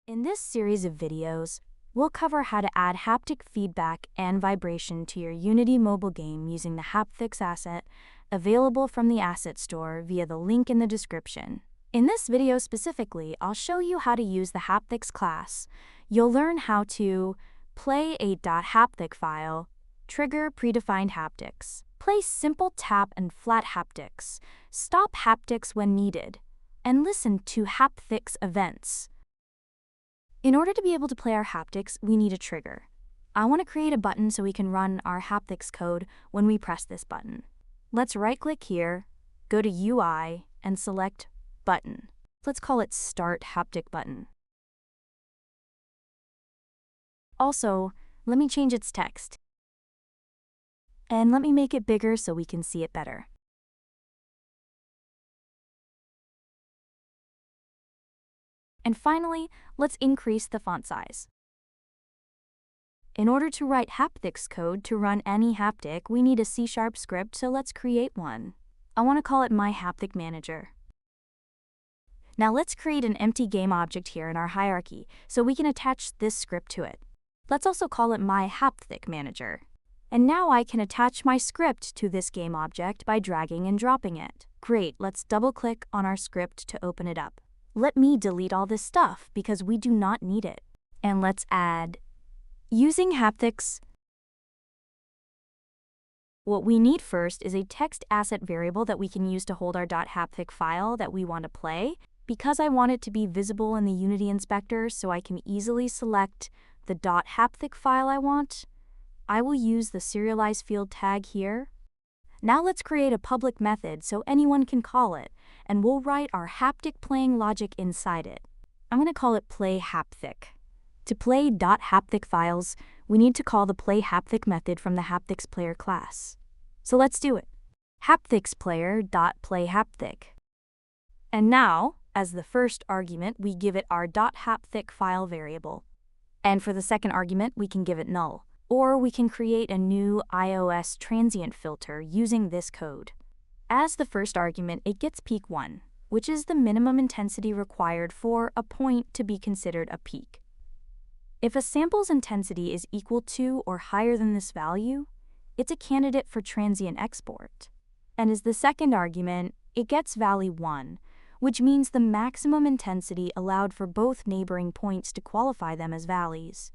In this series of videos, we'll cover how to add haptic feedback and vibration to your Unity mobile game using the Hapthicks asset, available from the Asset Store via the link in the description. In this video specifically, I'll show you how to use the Hapthicks class. You'll learn how to play a .haptic file, trigger predefined haptics, play simple tap and flat haptics, stop haptics when needed, and listen to Hapthicks events. In order to be able to play our haptics, we need a trigger. I want to create a button so we can run our Hapthicks code when we press this button. Let's right-click here, go to UI, and select Button. Let's call it Start Haptic Button. Also, let me change its text. And let me make it bigger so we can see it better. And finally, let's increase the font size. In order to write Hapthicks code to run any haptic, we need a C# script, so let's create one. I want to call it My Haptic Manager. Now let's create an empty game object here in our hierarchy, so we can attach this script to it. Let's also call it My Haptic Manager. And now I can attach my script to this game object by dragging and dropping it. Great, let's double-click on our script to open it up. Let me delete all this stuff because we do not need it. And let's add, using Hapthicks. What we need first is a text asset variable that we can use to hold our .haptic file that we want to play. Because I want it to be visible in the Unity inspector so I can easily select the .haptic file I want, I will use the serialize field tag here. Now let's create a public method so anyone can call it, and we'll write our haptic playing logic inside it. I'm going to call it Play Haptic. To play .haptic files, we need to call the Play Haptic method from the Hapthicks player class. So let's do it. Hapthicks player.playHaptic. And now, as the first argument, we give it our .haptic file variable. And for the second argument, we can give it null. Or we can create a new iOS transient filter using this code. As the first argument, it gets peak 1, which is the minimum intensity required for a point to be considered a peak. If a sample's intensity is equal to or higher than this value, it's a candidate for transient export. And as the second argument, it gets value 1, which means the maximum intensity allowed for both neighboring points to qualify them as valleys.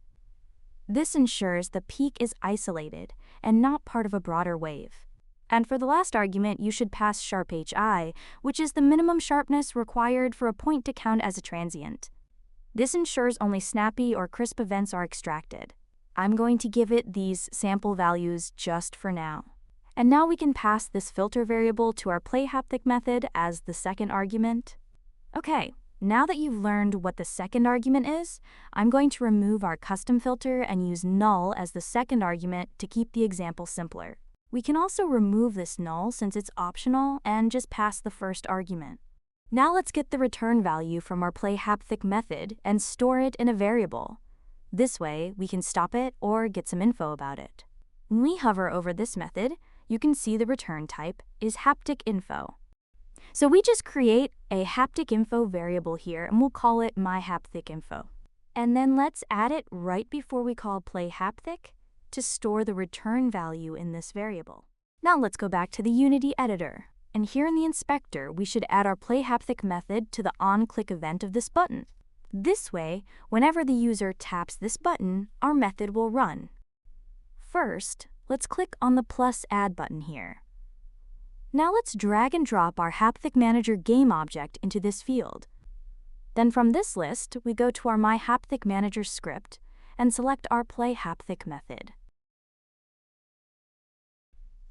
This ensures the peak is isolated and not part of a broader wave. And for the last argument, you should pass #hi, which is the minimum sharpness required for a point to count as a transient. This ensures only snappy or crisp events are extracted. I'm going to give it these sample values just for now. And now we can pass this filter variable to our playHaptic method as the second argument. Okay. Now that you've learned what the second argument is, I'm going to remove our custom filter and use null as the second argument to keep the example simpler. We can also remove this null since it's optional and just pass the first argument. Now let's get the return value from our playHaptic method and store it in a variable. This way, we can stop it or get some info about it. When we hover over this method, you can see the return type is haptic info. So we just create a haptic info variable here, and we'll call it My Haptic Info. And then let's add it right before we call Play Haptic to store the return value in this variable. Now let's go back to the Unity editor. And here in the inspector, we should add our Play Haptic method to the on-click event of this button. This way, whenever the user taps this button, our method will run. First, let's click on the plus add button here. Now let's drag and drop our Haptic Manager game object into this field. Then from this list, we go to our My Haptic Manager script and select our Play Haptic method.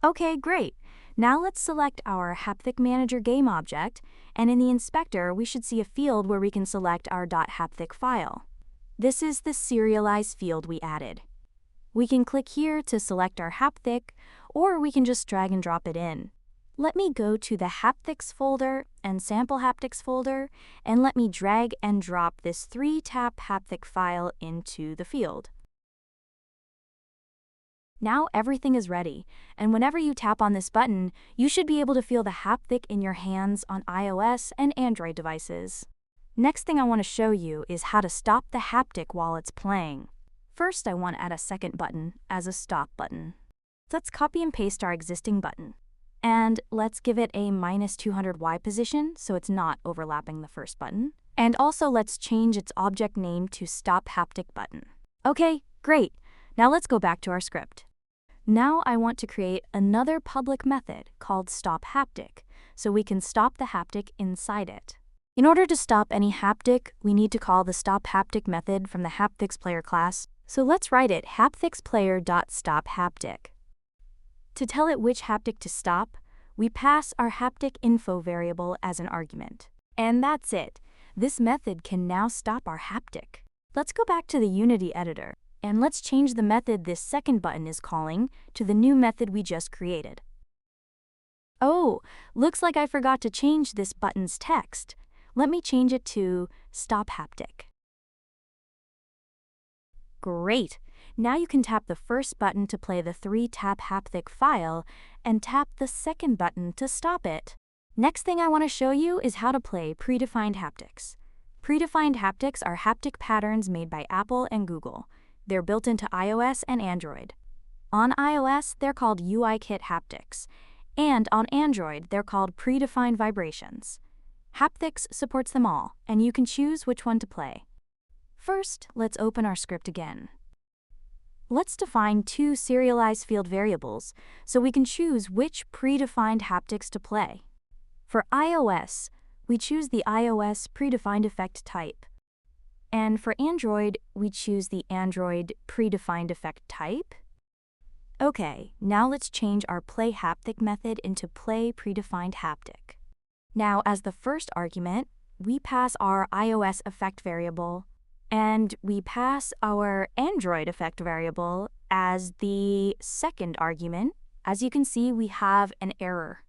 Okay, great. Now let's select our Haptic Manager game object, and in the inspector, we should see a field where we can select our .haptic file. This is the serialize field we added. We can click here to select our haptic, or we can just drag and drop it in. Let me go to the Hapthicks folder and Sample Haptics folder, and let me drag and drop this 3-tap haptic file into the field. Now everything is ready, and whenever you tap on this button, you should be able to feel the haptic in your hands on iOS and Android devices. Next thing I want to show you is how to stop the haptic while it's playing. First, I want to add a second button as a stop button. Let's copy and paste our existing button. And let's give it a -200Y position so it's not overlapping the first button. And also let's change its object name to Stop Haptic button. Okay, great. Now let's go back to our script. Now I want to create another public method called Stop Haptic so we can stop the haptic inside it. In order to stop any haptic, we need to call the Stop Haptic method from the Hapthicks player class. So let's write it hapthicksplayer.stopHaptic. To tell it which haptic to stop, we pass our haptic info variable as an argument. And that's it. This method can now stop our haptic. Let's go back to the Unity editor, and let's change the method this second button is calling to the new method we just created. Oh, looks like I forgot to change this button's text. Let me change it to Stop Haptic. Great! Now you can tap the first button to play the 3-tap Hapthick file and tap the second button to stop it. Next thing I want to show you is how to play Predefined Haptics. Predefined Haptics are haptic patterns made by Apple and Google. They're built into iOS and Android. On iOS, they're called UIKit Haptics, and on Android, they're called Predefined Vibrations. Hapthicks supports them all, and you can choose which one to play. First, let's open our script again. Let's define two serialized field variables so we can choose which predefined haptics to play. For iOS, we choose the iOS predefined effect type. And for Android, we choose the Android predefined effect type. Okay, now let's change our play haptic method into play predefined haptic. Now, as the first argument, we pass our iOS effect variable, and we pass our Android effect variable as the second argument. As you can see, we have an error.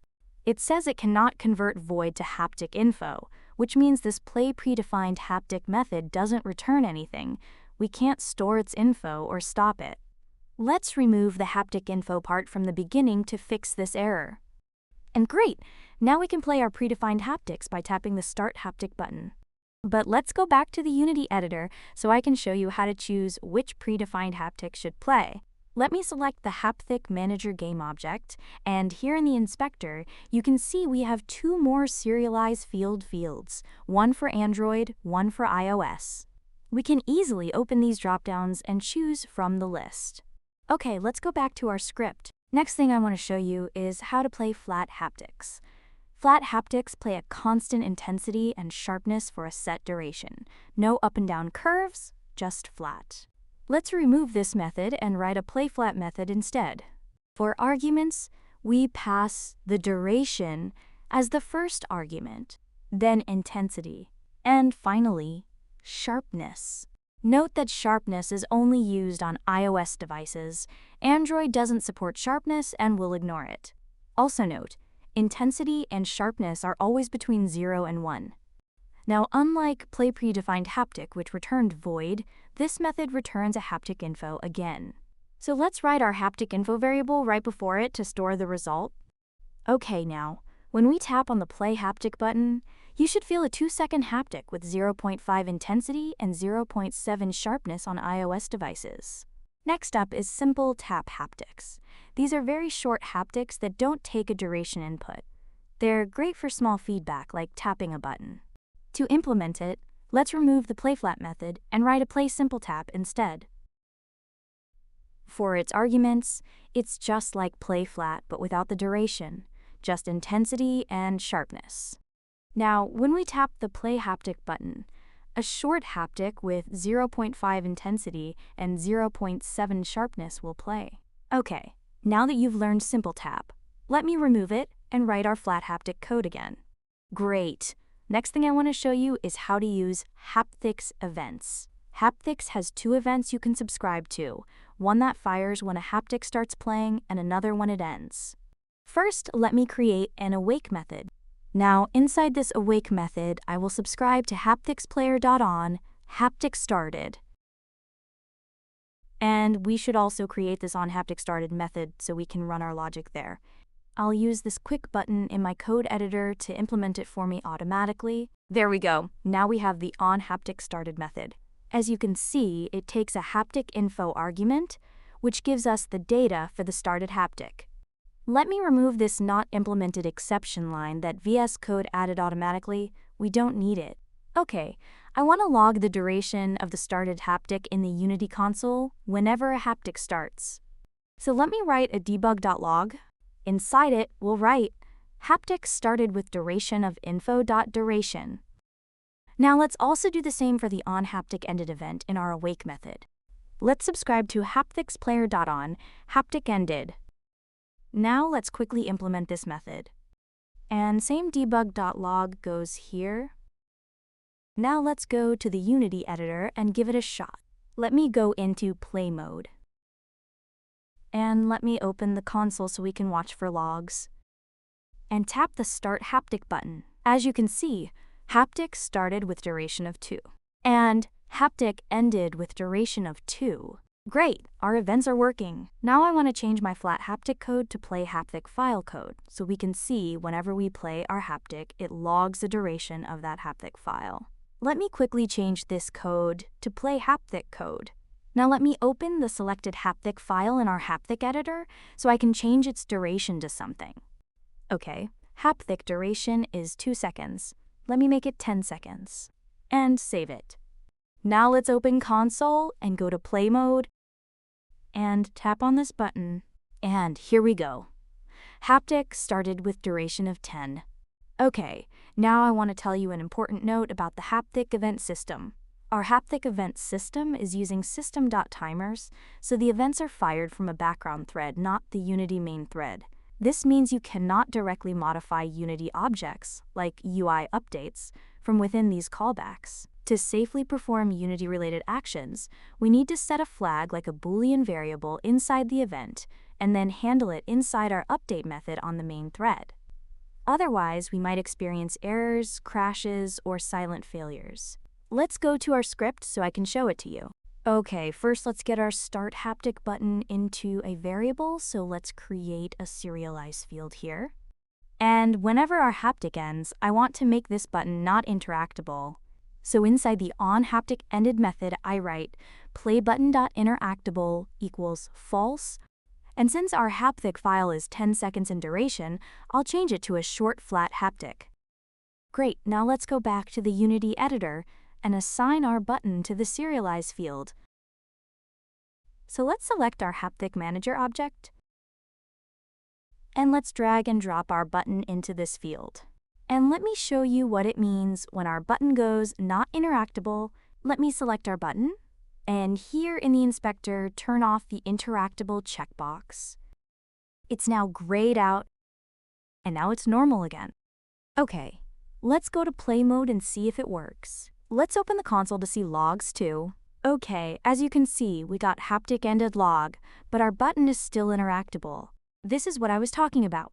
It says it cannot convert void to haptic info, which means this play predefined haptic method doesn't return anything. We can't store its info or stop it. Let's remove the haptic info part from the beginning to fix this error. And great! Now we can play our predefined haptics by tapping the Start Haptic button. But let's go back to the Unity editor so I can show you how to choose which predefined haptic should play. Let me select the Hapthick Manager game object, and here in the inspector, you can see we have two more serialized fields, one for Android, one for iOS. We can easily open these dropdowns and choose from the list. Okay, let's go back to our script. Next thing I want to show you is how to play flat haptics. Flat haptics play a constant intensity and sharpness for a set duration. No up and down curves, just flat. Let's remove this method and write a play flat method instead. For arguments, we pass the duration as the first argument, then intensity, and finally, sharpness. Note that sharpness is only used on iOS devices. Android doesn't support sharpness and will ignore it. Also note, intensity and sharpness are always between 0 and 1. Now, unlike play predefined haptic, which returned void, this method returns a haptic info again. So let's write our haptic info variable right before it to store the result. Okay, now, when we tap on the play haptic button, you should feel a 2-second haptic with 0.5 intensity and 0.7 sharpness on iOS devices. Next up is simple tap haptics. These are very short haptics that don't take a duration input. They're great for small feedback like tapping a button. To implement it, let's remove the playFlat method and write a play simple tap instead. For its arguments, it's just like playFlat but without the duration, just intensity and sharpness. Now, when we tap the play haptic button, a short haptic with 0.5 intensity and 0.7 sharpness will play. Okay, now that you've learned simple tap, let me remove it and write our flat haptic code again. Great! Next thing I want to show you is how to use Hapthicks events. Hapthicks has two events you can subscribe to, one that fires when a haptic starts playing and another when it ends. First, let me create an awake method. Now, inside this awake method, I will subscribe to hapthicksplayer.on haptic started. And we should also create this on haptic started method so we can run our logic there. I'll use this quick button in my code editor to implement it for me automatically. There we go. Now we have the onHaptic method. As you can see, it takes a haptic info argument, which gives us the data for the started haptic. Let me remove this not implemented exception line that VS Code added automatically. We don't need it. Okay, I want to log the duration of the started haptic in the Unity console whenever a haptic starts. So let me write a debug.log. Inside it, we'll write haptic started with duration of info.duration. Now let's also do the same for the onHaptic ended event in our awake method. Let's subscribe to Hapthicks player.on haptic ended. Now let's quickly implement this method. And same debug.log goes here. Now let's go to the Unity editor and give it a shot. Let me go into play mode. And let me open the console so we can watch for logs. And tap the Start Haptic button. As you can see, haptic started with duration of 2. And haptic ended with duration of 2. Great, our events are working. Now I want to change my flat haptic code to play haptic file code, so we can see whenever we play our haptic, it logs the duration of that haptic file. Let me quickly change this code to play haptic code. Now let me open the selected haptic file in our Hapthick Editor so I can change its duration to something. Okay, haptic duration is 2 seconds. Let me make it 10 seconds. And save it. Now let's open console and go to play mode and tap on this button. And here we go. Haptic started with duration of 10. Okay, now I want to tell you an important note about the Hapthick event system. Our Hapthick event system is using system.timers, so the events are fired from a background thread, not the Unity main thread. This means you cannot directly modify Unity objects, like UI updates, from within these callbacks. To safely perform Unity-related actions, we need to set a flag like a Boolean variable inside the event, and then handle it inside our update method on the main thread. Otherwise, we might experience errors, crashes, or silent failures. Let's go to our script so I can show it to you. Okay, first let's get our Start Haptic button into a variable, so let's create a serialize field here. And whenever our haptic ends, I want to make this button not interactable. So inside the onHapticEnded method, I write playbutton.interactable equals false. And since our haptic file is 10 seconds in duration, I'll change it to a short flat haptic. Great, now let's go back to the Unity editor and assign our button to the serialize field. So let's select our Haptic Manager object. And let's drag and drop our button into this field. And let me show you what it means when our button goes not interactable. Let me select our button. And here in the inspector, turn off the interactable checkbox. It's now grayed out, and now it's normal again. Okay, let's go to play mode and see if it works. Let's open the console to see logs too. Okay, as you can see, we got haptic ended log, but our button is still interactable. This is what I was talking about.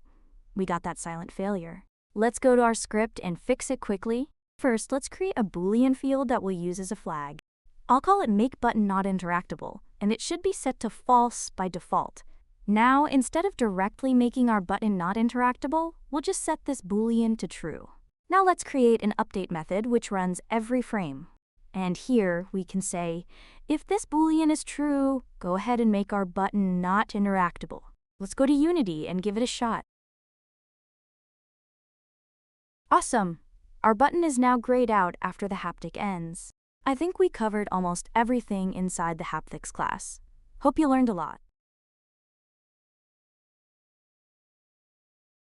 We got that silent failure. Let's go to our script and fix it quickly. First, let's create a Boolean field that we'll use as a flag. I'll call it makeButtonNotInteractable, and it should be set to false by default. Now, instead of directly making our button not interactable, we'll just set this Boolean to true. Now let's create an update method which runs every frame. And here we can say, if this Boolean is true, go ahead and make our button not interactable. Let's go to Unity and give it a shot. Awesome! Our button is now grayed out after the haptic ends. I think we covered almost everything inside the Hapthicks class. Hope you learned a lot.